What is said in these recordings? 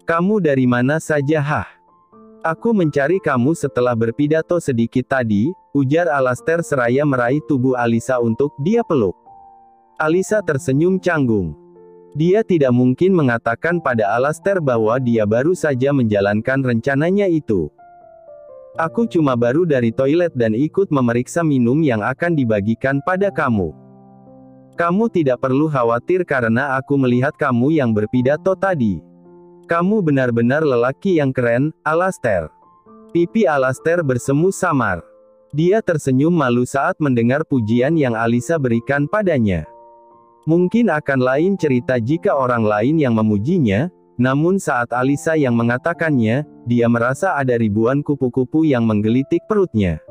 Kamu dari mana saja hah? Aku mencari kamu setelah berpidato sedikit tadi, ujar Alastair seraya meraih tubuh Alisa untuk dia peluk. Alisa tersenyum canggung. Dia tidak mungkin mengatakan pada Alastair bahwa dia baru saja menjalankan rencananya itu. Aku cuma baru dari toilet dan ikut memeriksa minum yang akan dibagikan pada kamu. Kamu tidak perlu khawatir karena aku melihat kamu yang berpidato tadi. Kamu benar-benar lelaki yang keren, Alastair. Pipi Alastair bersemu samar. Dia tersenyum malu saat mendengar pujian yang Alisa berikan padanya. Mungkin akan lain cerita jika orang lain yang memujinya, namun saat Alisa yang mengatakannya, dia merasa ada ribuan kupu-kupu yang menggelitik perutnya.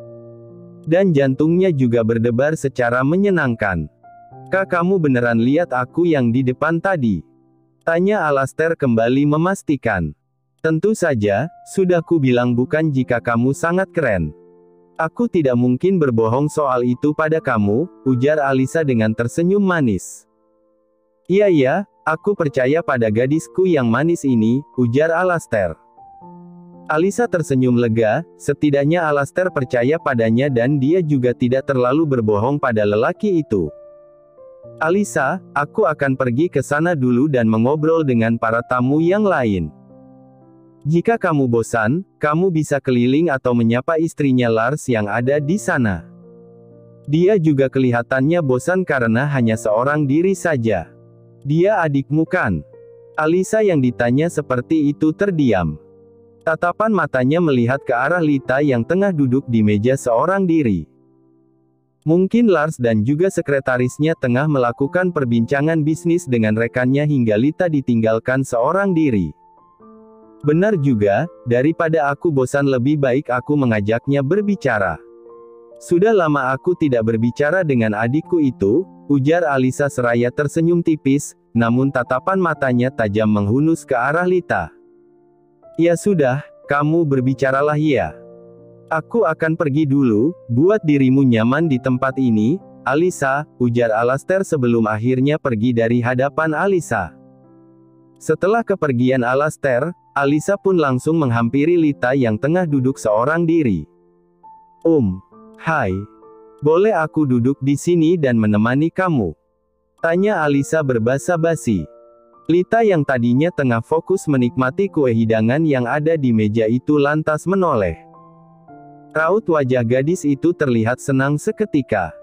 Dan jantungnya juga berdebar secara menyenangkan. Kak, kamu beneran lihat aku yang di depan tadi? Tanya Alastair kembali memastikan. Tentu saja, sudah ku bilang bukan jika kamu sangat keren. Aku tidak mungkin berbohong soal itu pada kamu, ujar Alisa dengan tersenyum manis. Iya, aku percaya pada gadisku yang manis ini, ujar Alastair. Alisa tersenyum lega, setidaknya Alastair percaya padanya dan dia juga tidak terlalu berbohong pada lelaki itu. Alisa, aku akan pergi ke sana dulu dan mengobrol dengan para tamu yang lain. Jika kamu bosan, kamu bisa keliling atau menyapa istrinya Lars yang ada di sana. Dia juga kelihatannya bosan karena hanya seorang diri saja. Dia adikmu kan? Alisa yang ditanya seperti itu terdiam. Tatapan matanya melihat ke arah Lita yang tengah duduk di meja seorang diri. Mungkin Lars dan juga sekretarisnya tengah melakukan perbincangan bisnis dengan rekannya hingga Lita ditinggalkan seorang diri. Benar juga, daripada aku bosan lebih baik aku mengajaknya berbicara. Sudah lama aku tidak berbicara dengan adikku itu, ujar Alisa seraya tersenyum tipis, namun tatapan matanya tajam menghunus ke arah Lita. Ya sudah, kamu berbicaralah ya. Aku akan pergi dulu, buat dirimu nyaman di tempat ini, Alisa, ujar Alastair sebelum akhirnya pergi dari hadapan Alisa. Setelah kepergian Alastair, Alisa pun langsung menghampiri Lita yang tengah duduk seorang diri. Hai. Boleh aku duduk di sini dan menemani kamu? Tanya Alisa berbasa basi. Lita yang tadinya tengah fokus menikmati kue hidangan yang ada di meja itu lantas menoleh. Raut wajah gadis itu terlihat senang seketika.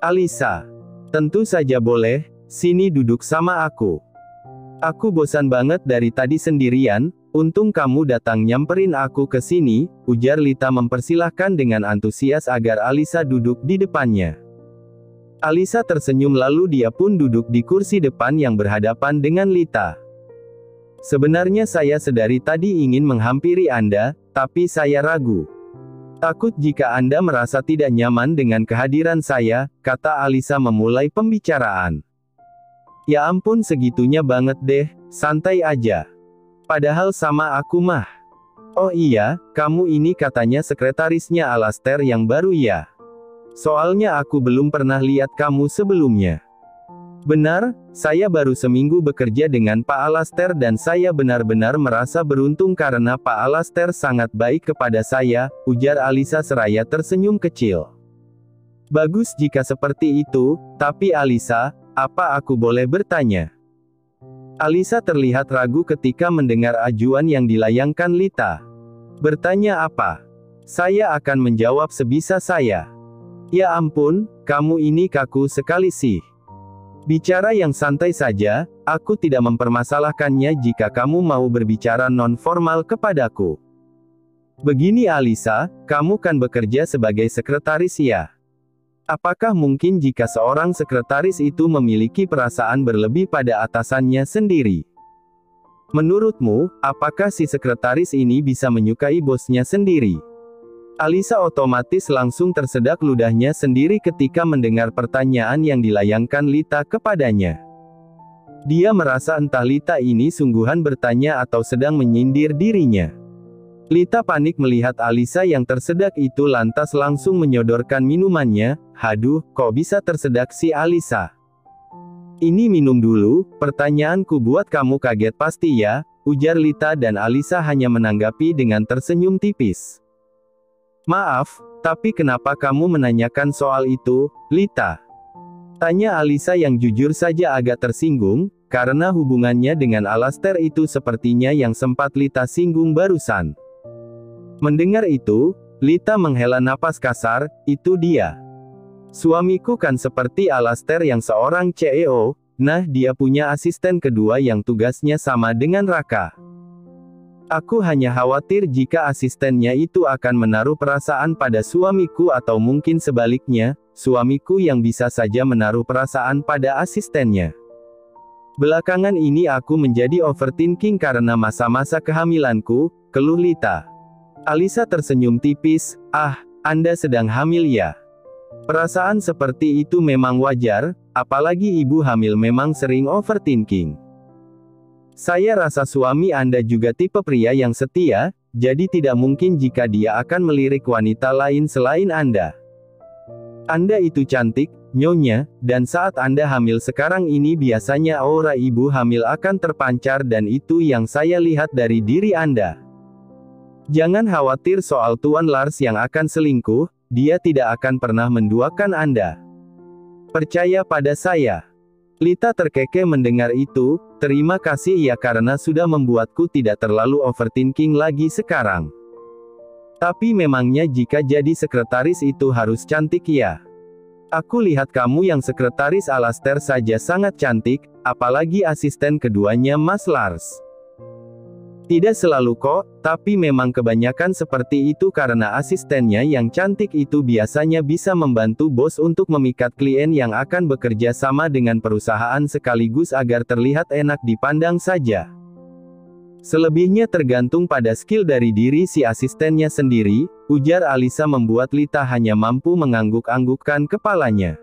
Alisa. Tentu saja boleh, sini duduk sama aku. Aku bosan banget dari tadi sendirian, untung kamu datang nyamperin aku ke sini, ujar Lita mempersilahkan dengan antusias agar Alisa duduk di depannya. Alisa tersenyum lalu dia pun duduk di kursi depan yang berhadapan dengan Lita. Sebenarnya saya sedari tadi ingin menghampiri Anda, tapi saya ragu. Takut jika Anda merasa tidak nyaman dengan kehadiran saya, kata Alisa memulai pembicaraan. Ya ampun segitunya banget deh, santai aja. Padahal sama aku mah. Oh iya, kamu ini katanya sekretarisnya Alastair yang baru ya? Soalnya aku belum pernah lihat kamu sebelumnya. Benar, saya baru seminggu bekerja dengan Pak Alastair dan saya benar-benar merasa beruntung karena Pak Alastair sangat baik kepada saya, ujar Alisa seraya tersenyum kecil. Bagus jika seperti itu, tapi Alisa, apa aku boleh bertanya? Alisa terlihat ragu ketika mendengar ajuan yang dilayangkan Lita. Bertanya apa? Saya akan menjawab sebisa saya. Ya ampun, kamu ini kaku sekali sih. Bicara yang santai saja, aku tidak mempermasalahkannya jika kamu mau berbicara non-formal kepadaku. Begini Alisa, kamu kan bekerja sebagai sekretaris ya? Apakah mungkin jika seorang sekretaris itu memiliki perasaan berlebih pada atasannya sendiri? Menurutmu, apakah si sekretaris ini bisa menyukai bosnya sendiri? Alisa otomatis langsung tersedak ludahnya sendiri ketika mendengar pertanyaan yang dilayangkan Lita kepadanya. Dia merasa entah Lita ini sungguhan bertanya atau sedang menyindir dirinya. Lita panik melihat Alisa yang tersedak itu lantas langsung menyodorkan minumannya. Haduh, kok bisa tersedak si Alisa? Ini minum dulu, pertanyaanku buat kamu kaget pasti ya, ujar Lita dan Alisa hanya menanggapi dengan tersenyum tipis. Maaf, tapi kenapa kamu menanyakan soal itu, Lita? Tanya Alisa yang jujur saja agak tersinggung, karena hubungannya dengan Alastair itu sepertinya yang sempat Lita singgung barusan. Mendengar itu, Lita menghela napas kasar, itu dia. Suamiku kan seperti Alastair yang seorang CEO, nah dia punya asisten kedua yang tugasnya sama dengan Raka. Aku hanya khawatir jika asistennya itu akan menaruh perasaan pada suamiku atau mungkin sebaliknya, suamiku yang bisa saja menaruh perasaan pada asistennya. Belakangan ini aku menjadi overthinking karena masa-masa kehamilanku, keluh Lita. Alisa tersenyum tipis, Anda sedang hamil ya? Perasaan seperti itu memang wajar, apalagi ibu hamil memang sering overthinking. Saya rasa suami Anda juga tipe pria yang setia, jadi tidak mungkin jika dia akan melirik wanita lain selain Anda. Anda itu cantik, Nyonya, dan saat Anda hamil sekarang ini biasanya aura ibu hamil akan terpancar dan itu yang saya lihat dari diri Anda. Jangan khawatir soal Tuan Lars yang akan selingkuh, dia tidak akan pernah menduakan Anda. Percaya pada saya. Lita terkekeh mendengar itu, terima kasih ya karena sudah membuatku tidak terlalu overthinking lagi sekarang. Tapi memangnya jika jadi sekretaris itu harus cantik ya? Aku lihat kamu yang sekretaris Alastair saja sangat cantik, apalagi asisten keduanya Mas Lars. Tidak selalu kok, tapi memang kebanyakan seperti itu karena asistennya yang cantik itu biasanya bisa membantu bos untuk memikat klien yang akan bekerja sama dengan perusahaan sekaligus agar terlihat enak dipandang saja. Selebihnya tergantung pada skill dari diri si asistennya sendiri, ujar Alisa membuat Lita hanya mampu mengangguk-anggukkan kepalanya.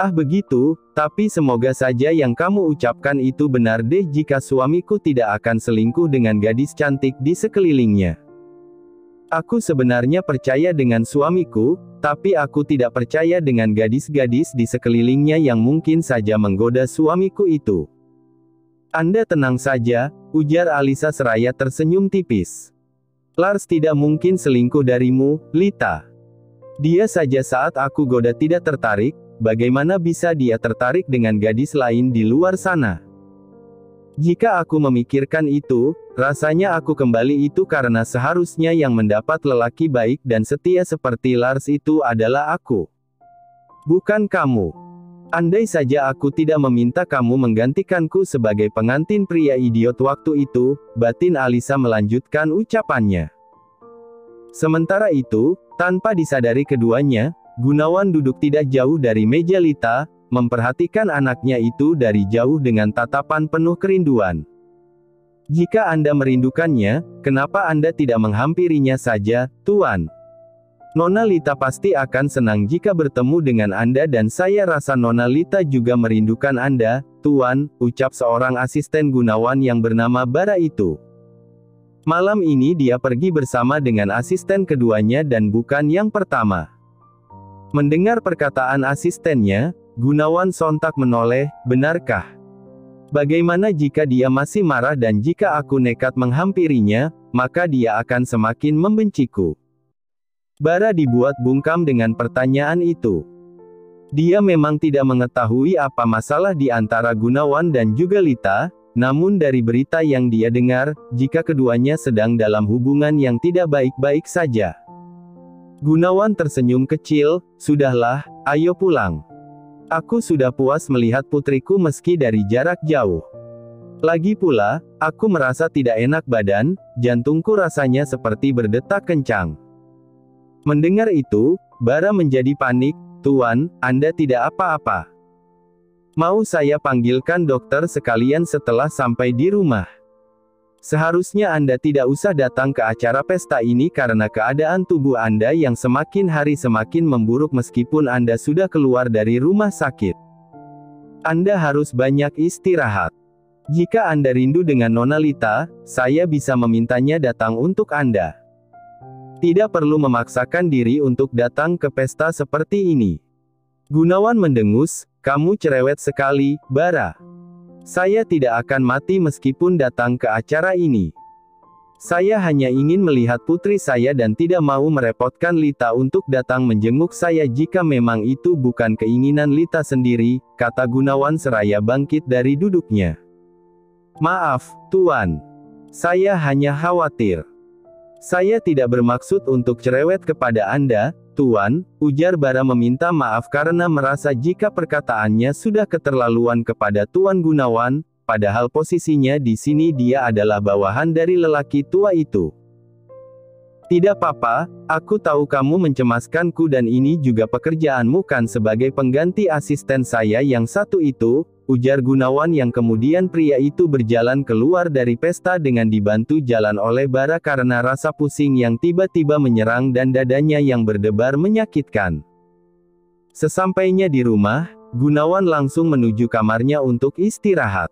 Begitu, tapi semoga saja yang kamu ucapkan itu benar deh jika suamiku tidak akan selingkuh dengan gadis cantik di sekelilingnya. Aku sebenarnya percaya dengan suamiku, tapi aku tidak percaya dengan gadis-gadis di sekelilingnya yang mungkin saja menggoda suamiku itu. Anda tenang saja, ujar Alisa seraya tersenyum tipis. Lars tidak mungkin selingkuh darimu, Lita. Dia saja saat aku goda tidak tertarik, bagaimana bisa dia tertarik dengan gadis lain di luar sana? Jika aku memikirkan itu, rasanya aku kembali itu karena seharusnya yang mendapat lelaki baik dan setia seperti Lars itu adalah aku. Bukan kamu. Andai saja aku tidak meminta kamu menggantikanku sebagai pengantin pria idiot waktu itu, batin Alisa melanjutkan ucapannya. Sementara itu, tanpa disadari keduanya, Gunawan duduk tidak jauh dari meja Lita, memperhatikan anaknya itu dari jauh dengan tatapan penuh kerinduan. Jika Anda merindukannya, kenapa Anda tidak menghampirinya saja, Tuan? Nona Lita pasti akan senang jika bertemu dengan Anda dan saya rasa Nona Lita juga merindukan Anda, Tuan, ucap seorang asisten Gunawan yang bernama Bara itu. Malam ini dia pergi bersama dengan asisten keduanya dan bukan yang pertama. Mendengar perkataan asistennya, Gunawan sontak menoleh, benarkah? Bagaimana jika dia masih marah dan jika aku nekat menghampirinya, maka dia akan semakin membenciku. Bara dibuat bungkam dengan pertanyaan itu. Dia memang tidak mengetahui apa masalah di antara Gunawan dan juga Lita, namun dari berita yang dia dengar, jika keduanya sedang dalam hubungan yang tidak baik-baik saja. Gunawan tersenyum kecil, sudahlah, ayo pulang. Aku sudah puas melihat putriku meski dari jarak jauh. Lagi pula, aku merasa tidak enak badan, jantungku rasanya seperti berdetak kencang. Mendengar itu, Bara menjadi panik, Tuan, Anda tidak apa-apa. Mau saya panggilkan dokter sekalian setelah sampai di rumah. Seharusnya Anda tidak usah datang ke acara pesta ini karena keadaan tubuh Anda yang semakin hari semakin memburuk meskipun Anda sudah keluar dari rumah sakit. Anda harus banyak istirahat. Jika Anda rindu dengan Nona Lita, saya bisa memintanya datang untuk Anda. Tidak perlu memaksakan diri untuk datang ke pesta seperti ini. Gunawan mendengus, kamu cerewet sekali, Bara. Saya tidak akan mati meskipun datang ke acara ini. Saya hanya ingin melihat putri saya dan tidak mau merepotkan Lita untuk datang menjenguk saya jika memang itu bukan keinginan Lita sendiri, kata Gunawan seraya bangkit dari duduknya. Maaf, Tuan. Saya hanya khawatir. Saya tidak bermaksud untuk cerewet kepada Anda, Tuan, ujar Bara meminta maaf karena merasa jika perkataannya sudah keterlaluan kepada Tuan Gunawan. Padahal posisinya di sini dia adalah bawahan dari lelaki tua itu. Tidak apa-apa, aku tahu kamu mencemaskanku dan ini juga pekerjaanmu kan sebagai pengganti asisten saya yang satu itu, ujar Gunawan yang kemudian pria itu berjalan keluar dari pesta dengan dibantu jalan oleh Bara karena rasa pusing yang tiba-tiba menyerang dan dadanya yang berdebar menyakitkan. Sesampainya di rumah, Gunawan langsung menuju kamarnya untuk istirahat.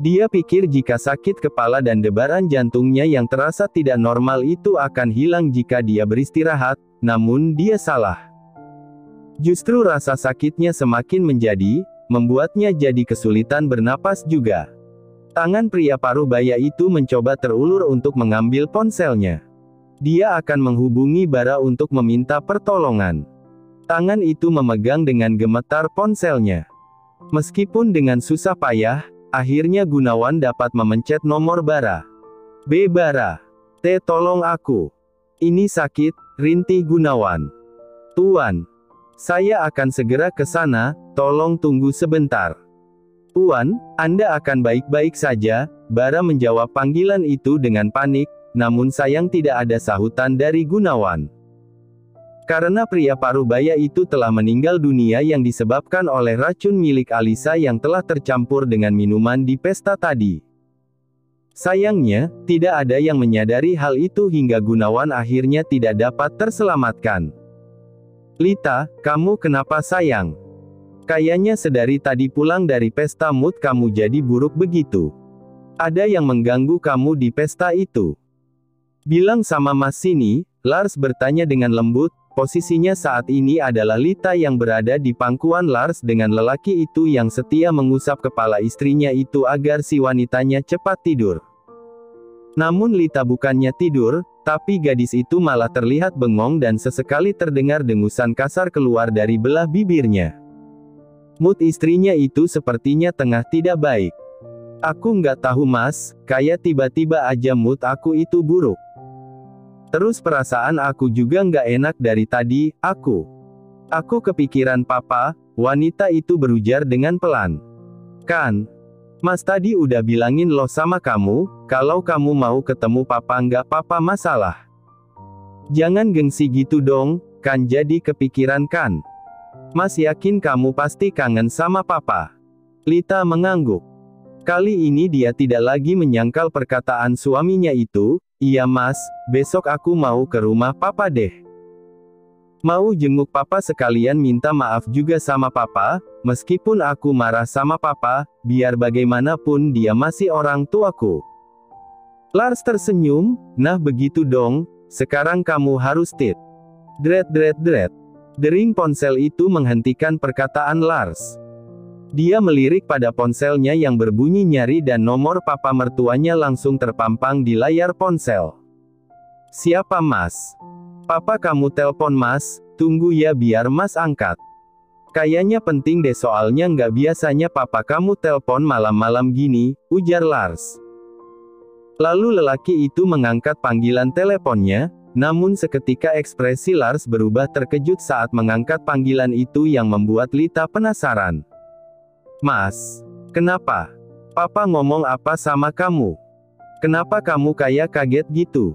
Dia pikir jika sakit kepala dan debaran jantungnya yang terasa tidak normal itu akan hilang jika dia beristirahat, namun dia salah. Justru rasa sakitnya semakin membuatnya jadi kesulitan bernapas juga. Tangan pria paruh baya itu mencoba terulur untuk mengambil ponselnya. Dia akan menghubungi Bara untuk meminta pertolongan. Tangan itu memegang dengan gemetar ponselnya. Meskipun dengan susah payah, akhirnya Gunawan dapat memencet nomor Bara. B. Bara. T. Tolong aku. Ini sakit, rintih Gunawan. Tuan. Saya akan segera ke sana, tolong tunggu sebentar. Tuan, Anda akan baik-baik saja, Bara menjawab panggilan itu dengan panik, namun sayang tidak ada sahutan dari Gunawan. Karena pria paruh baya itu telah meninggal dunia yang disebabkan oleh racun milik Alisa yang telah tercampur dengan minuman di pesta tadi. Sayangnya, tidak ada yang menyadari hal itu hingga Gunawan akhirnya tidak dapat terselamatkan. Lita, kamu kenapa sayang? Kayaknya sedari tadi pulang dari pesta mood kamu jadi buruk begitu. Ada yang mengganggu kamu di pesta itu? Bilang sama Mas sini, Lars bertanya dengan lembut. Posisinya saat ini adalah Lita yang berada di pangkuan Lars dengan lelaki itu yang setia mengusap kepala istrinya itu agar si wanitanya cepat tidur. Namun Lita bukannya tidur, tapi gadis itu malah terlihat bengong dan sesekali terdengar dengusan kasar keluar dari belah bibirnya. Mood istrinya itu sepertinya tengah tidak baik. Aku nggak tahu Mas, kayak tiba-tiba aja mood aku itu buruk. Terus perasaan aku juga nggak enak dari tadi, aku kepikiran Papa, wanita itu berujar dengan pelan. Kan, Mas tadi udah bilangin loh sama kamu, kalau kamu mau ketemu Papa nggak Papa masalah. Jangan gengsi gitu dong, kan jadi kepikiran kan. Mas yakin kamu pasti kangen sama Papa. Lita mengangguk. Kali ini dia tidak lagi menyangkal perkataan suaminya itu. Iya Mas, besok aku mau ke rumah Papa deh. Mau jenguk Papa sekalian minta maaf juga sama Papa, meskipun aku marah sama Papa, biar bagaimanapun dia masih orang tuaku. Lars tersenyum, nah begitu dong, sekarang kamu harus tit. Dret. Dering ponsel itu menghentikan perkataan Lars. Dia melirik pada ponselnya yang berbunyi nyari dan nomor papa mertuanya langsung terpampang di layar ponsel. Siapa Mas? Papa kamu telpon Mas, tunggu ya biar Mas angkat. Kayaknya penting deh soalnya nggak biasanya papa kamu telpon malam-malam gini, ujar Lars. Lalu lelaki itu mengangkat panggilan teleponnya, namun seketika ekspresi Lars berubah terkejut saat mengangkat panggilan itu yang membuat Lita penasaran. Mas, kenapa? Papa ngomong apa sama kamu? Kenapa kamu kayak kaget gitu?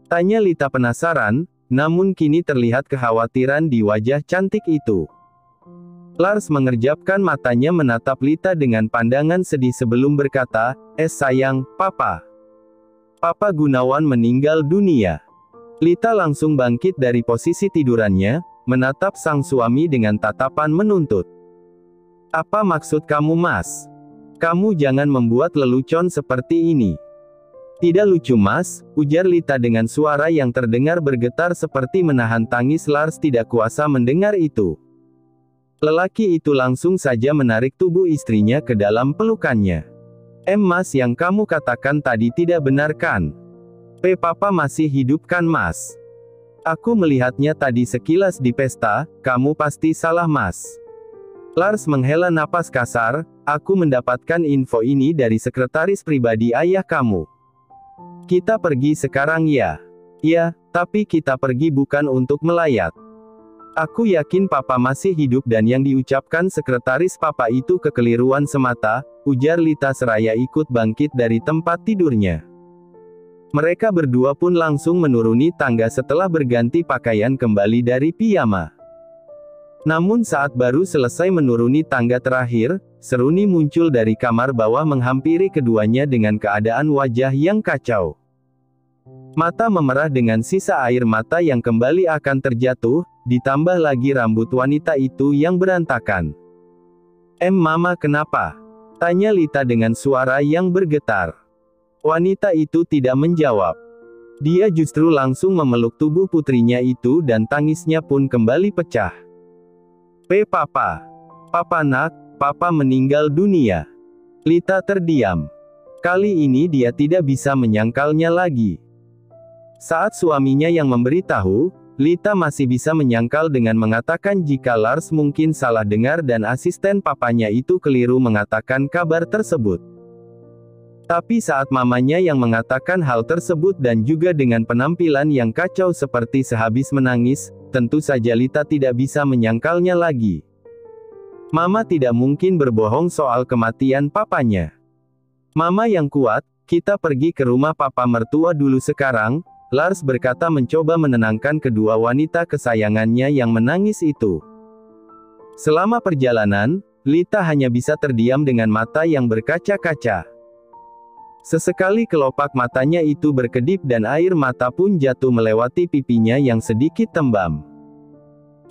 Tanya Lita penasaran, namun kini terlihat kekhawatiran di wajah cantik itu. Lars mengerjapkan matanya menatap Lita dengan pandangan sedih sebelum berkata, sayang, Papa. Papa Gunawan meninggal dunia. Lita langsung bangkit dari posisi tidurannya, menatap sang suami dengan tatapan menuntut. Apa maksud kamu Mas? Kamu jangan membuat lelucon seperti ini. Tidak lucu Mas, ujar Lita dengan suara yang terdengar bergetar seperti menahan tangis. Lars tidak kuasa mendengar itu. Lelaki itu langsung saja menarik tubuh istrinya ke dalam pelukannya. Mas, yang kamu katakan tadi tidak benar kan? Papa masih hidup kan Mas? Aku melihatnya tadi sekilas di pesta, kamu pasti salah Mas. Lars menghela napas kasar, aku mendapatkan info ini dari sekretaris pribadi ayah kamu. Kita pergi sekarang ya? Ya, tapi kita pergi bukan untuk melayat. Aku yakin Papa masih hidup dan yang diucapkan sekretaris Papa itu kekeliruan semata, ujar Lita seraya ikut bangkit dari tempat tidurnya. Mereka berdua pun langsung menuruni tangga setelah berganti pakaian kembali dari piyama. Namun saat baru selesai menuruni tangga terakhir, Seruni muncul dari kamar bawah menghampiri keduanya dengan keadaan wajah yang kacau. Mata memerah dengan sisa air mata yang kembali akan terjatuh, ditambah lagi rambut wanita itu yang berantakan. Mama kenapa? Tanya Lita dengan suara yang bergetar. Wanita itu tidak menjawab. Dia justru langsung memeluk tubuh putrinya itu dan tangisnya pun kembali pecah. Papa. Papa nak, Papa meninggal dunia. Lita terdiam. Kali ini dia tidak bisa menyangkalnya lagi. Saat suaminya yang memberitahu, Lita masih bisa menyangkal dengan mengatakan jika Lars mungkin salah dengar dan asisten papanya itu keliru mengatakan kabar tersebut. Tapi saat mamanya yang mengatakan hal tersebut dan juga dengan penampilan yang kacau seperti sehabis menangis, tentu saja Lita tidak bisa menyangkalnya lagi. Mama tidak mungkin berbohong soal kematian papanya. Mama yang kuat, kita pergi ke rumah papa mertua dulu sekarang, Lars berkata mencoba menenangkan kedua wanita kesayangannya yang menangis itu. Selama perjalanan, Lita hanya bisa terdiam dengan mata yang berkaca-kaca. Sesekali kelopak matanya itu berkedip dan air mata pun jatuh melewati pipinya yang sedikit tembam.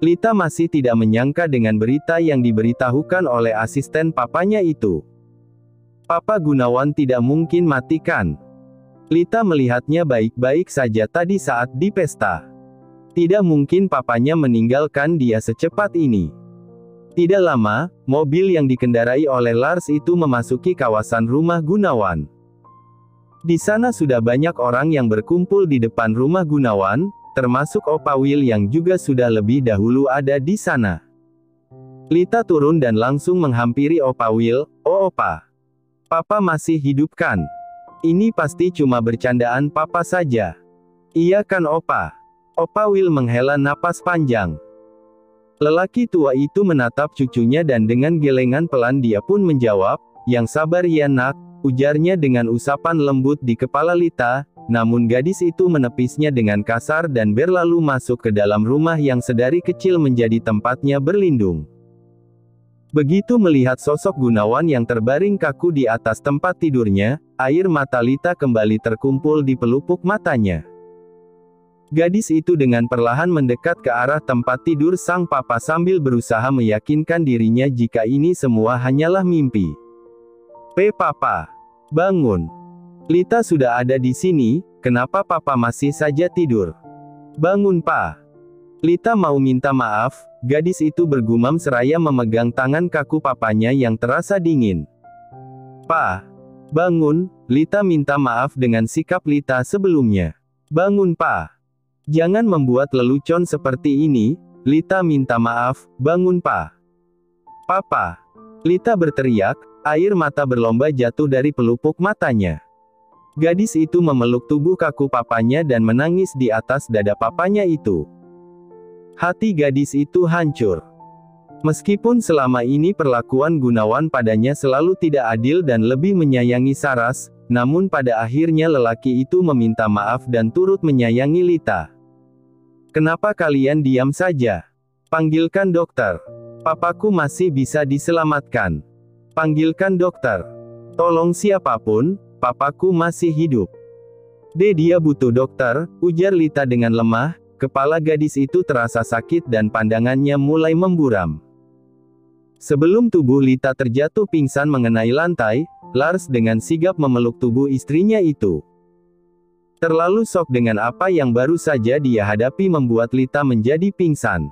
Lita masih tidak menyangka dengan berita yang diberitahukan oleh asisten papanya itu. Papa Gunawan tidak mungkin mati kan? Lita melihatnya baik-baik saja tadi saat di pesta. Tidak mungkin papanya meninggalkan dia secepat ini. Tidak lama, mobil yang dikendarai oleh Lars itu memasuki kawasan rumah Gunawan. Di sana sudah banyak orang yang berkumpul di depan rumah Gunawan, termasuk Opa Will yang juga sudah lebih dahulu ada di sana. Lita turun dan langsung menghampiri Opa Will. Oh Opa, Papa masih hidup kan? Ini pasti cuma bercandaan Papa saja. Iya kan Opa? Opa Will menghela napas panjang. Lelaki tua itu menatap cucunya dan dengan gelengan pelan dia pun menjawab, yang sabar ya nak, ujarnya dengan usapan lembut di kepala Lita, namun gadis itu menepisnya dengan kasar dan berlalu masuk ke dalam rumah yang sedari kecil menjadi tempatnya berlindung. Begitu melihat sosok Gunawan yang terbaring kaku di atas tempat tidurnya, air mata Lita kembali terkumpul di pelupuk matanya. Gadis itu dengan perlahan mendekat ke arah tempat tidur sang papa sambil berusaha meyakinkan dirinya jika ini semua hanyalah mimpi. Papa, bangun. Lita sudah ada di sini, kenapa papa masih saja tidur? Bangun Pa. Lita mau minta maaf, gadis itu bergumam seraya memegang tangan kaku papanya yang terasa dingin. Pa, bangun, Lita minta maaf dengan sikap Lita sebelumnya. Bangun Pa. Jangan membuat lelucon seperti ini, Lita minta maaf, bangun Pa. Papa. Lita berteriak, air mata berlomba jatuh dari pelupuk matanya. Gadis itu memeluk tubuh kaku papanya dan menangis di atas dada papanya itu. Hati gadis itu hancur. Meskipun selama ini perlakuan Gunawan padanya selalu tidak adil dan lebih menyayangi Saras, namun pada akhirnya lelaki itu meminta maaf dan turut menyayangi Lita. Kenapa kalian diam saja? Panggilkan dokter. Papaku masih bisa diselamatkan. Panggilkan dokter. Tolong siapapun, papaku masih hidup. Dia butuh dokter, ujar Lita dengan lemah. Kepala gadis itu terasa sakit dan pandangannya mulai memburam. Sebelum tubuh Lita terjatuh pingsan mengenai lantai, Lars dengan sigap memeluk tubuh istrinya itu. Terlalu shock dengan apa yang baru saja dia hadapi membuat Lita menjadi pingsan.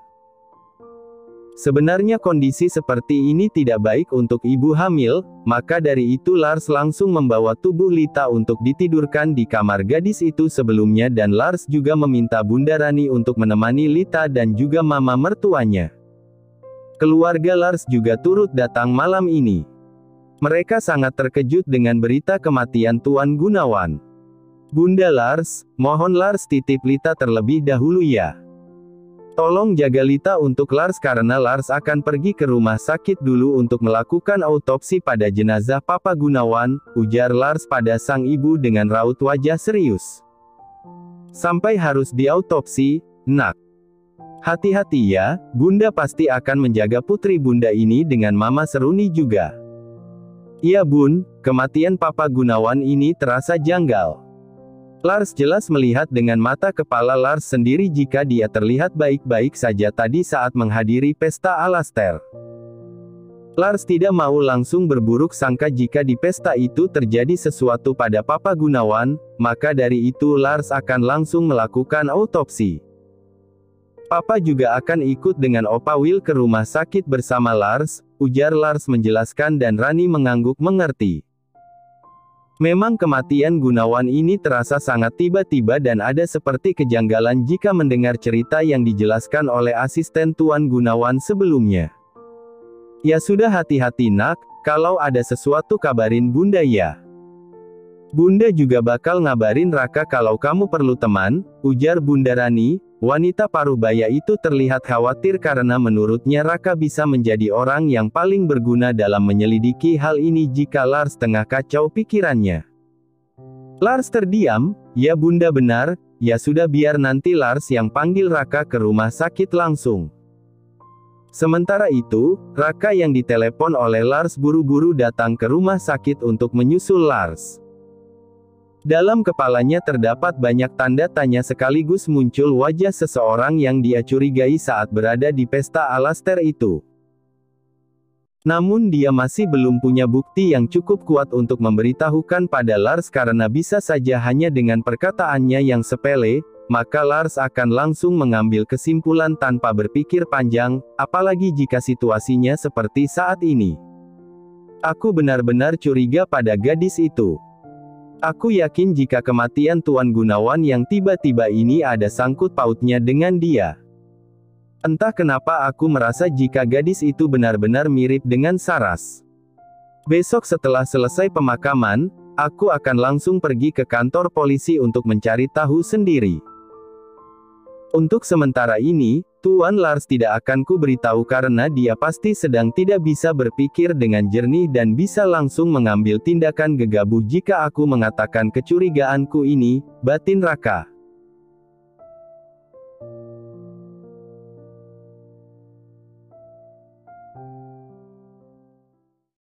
Sebenarnya kondisi seperti ini tidak baik untuk ibu hamil, maka dari itu Lars langsung membawa tubuh Lita untuk ditidurkan di kamar gadis itu sebelumnya dan Lars juga meminta Bunda Rani untuk menemani Lita dan juga mama mertuanya. Keluarga Lars juga turut datang malam ini. Mereka sangat terkejut dengan berita kematian Tuan Gunawan. Bunda Lars, mohon Lars titip Lita terlebih dahulu ya. Tolong jaga Lita untuk Lars karena Lars akan pergi ke rumah sakit dulu untuk melakukan autopsi pada jenazah Papa Gunawan, ujar Lars pada sang ibu dengan raut wajah serius. Sampai harus diautopsi, nak. Hati-hati ya, Bunda pasti akan menjaga putri Bunda ini dengan Mama Seruni juga. Iya Bun, kematian Papa Gunawan ini terasa janggal. Lars jelas melihat dengan mata kepala Lars sendiri jika dia terlihat baik-baik saja tadi saat menghadiri pesta Alastair. Lars tidak mau langsung berburuk sangka jika di pesta itu terjadi sesuatu pada Papa Gunawan, maka dari itu Lars akan langsung melakukan autopsi. Papa juga akan ikut dengan Opa Will ke rumah sakit bersama Lars, ujar Lars menjelaskan dan Rani mengangguk mengerti. Memang kematian Gunawan ini terasa sangat tiba-tiba dan ada seperti kejanggalan jika mendengar cerita yang dijelaskan oleh asisten Tuan Gunawan sebelumnya. Ya sudah hati-hati nak, kalau ada sesuatu kabarin Bunda ya. Bunda juga bakal ngabarin Raka kalau kamu perlu teman, ujar Bunda Rani. Wanita parubaya itu terlihat khawatir karena menurutnya Raka bisa menjadi orang yang paling berguna dalam menyelidiki hal ini jika Lars tengah kacau pikirannya. Lars terdiam, ya Bunda benar, ya sudah biar nanti Lars yang panggil Raka ke rumah sakit langsung. Sementara itu, Raka yang ditelepon oleh Lars buru-buru datang ke rumah sakit untuk menyusul Lars. Dalam kepalanya terdapat banyak tanda tanya sekaligus muncul wajah seseorang yang dia curigai saat berada di pesta Alastair itu. Namun dia masih belum punya bukti yang cukup kuat untuk memberitahukan pada Lars karena bisa saja hanya dengan perkataannya yang sepele, maka Lars akan langsung mengambil kesimpulan tanpa berpikir panjang, apalagi jika situasinya seperti saat ini. Aku benar-benar curiga pada gadis itu. Aku yakin jika kematian Tuan Gunawan yang tiba-tiba ini ada sangkut pautnya dengan dia. Entah kenapa aku merasa jika gadis itu benar-benar mirip dengan Saras. Besok setelah selesai pemakaman, aku akan langsung pergi ke kantor polisi untuk mencari tahu sendiri. Untuk sementara ini, Tuan Lars tidak akan ku beritahu karena dia pasti sedang tidak bisa berpikir dengan jernih dan bisa langsung mengambil tindakan gegabah jika aku mengatakan kecurigaanku ini, batin Raka.